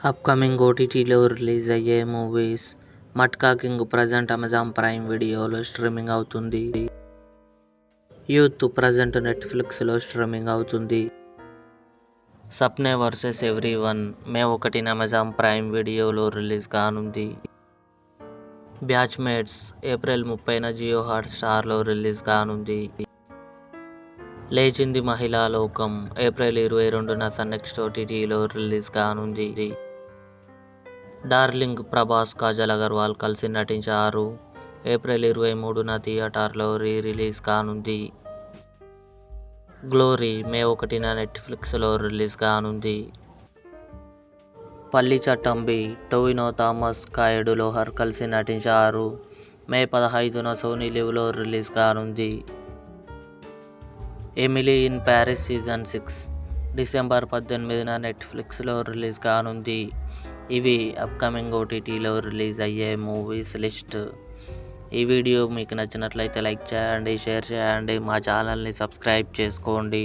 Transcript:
Upcoming ఓటీటీలో release అయ్యే movies. Matka king present Amazon prime వీడియోలో స్ట్రీమింగ్ అవుతుంది. యూత్ ప్రజెంట్ నెట్ఫ్లిక్స్లో స్ట్రీమింగ్ అవుతుంది. సప్నే వర్సెస్ ఎవ్రీవన్ మే 1న అమెజాన్ ప్రైమ్ వీడియోలో రిలీజ్ కానుంది. బ్యాచ్మేట్స్ ఏప్రిల్ 30న జియో హాట్స్టార్లో రిలీజ్ కానుంది. లేచింది మహిళా లోకం ఏప్రిల్ 22న సన్నెక్స్ట్ ఓటీటీలో రిలీజ్ కానుంది. డార్లింగ్ ప్రభాస్, కాజల్ అగర్వాల్ కలిసి నటించారు. ఏప్రిల్ 23న థియేటర్లో రిలీజ్ కానుంది. గ్లోరీ మే 1న నెట్ఫ్లిక్స్లో రిలీజ్ కానుంది. పల్లి చట్టంబి టొవినో థామస్, కాయడు లోహర్ కలిసి నటించారు. మే 15న సోనీ లివ్లో రిలీజ్ కానుంది. Emily in Paris season 6 December 18న నెట్ఫ్లిక్స్లో రిలీజ్ కానుంది. ఇవి అప్కమింగ్ ఓటీటీలో రిలీజ్ అయ్యే మూవీస్ లిస్ట్. ఈ వీడియో మీకు నచ్చినట్లయితే లైక్ చేయండి, షేర్ చేయండి, మా ఛానల్ని సబ్స్క్రైబ్ చేసుకోండి.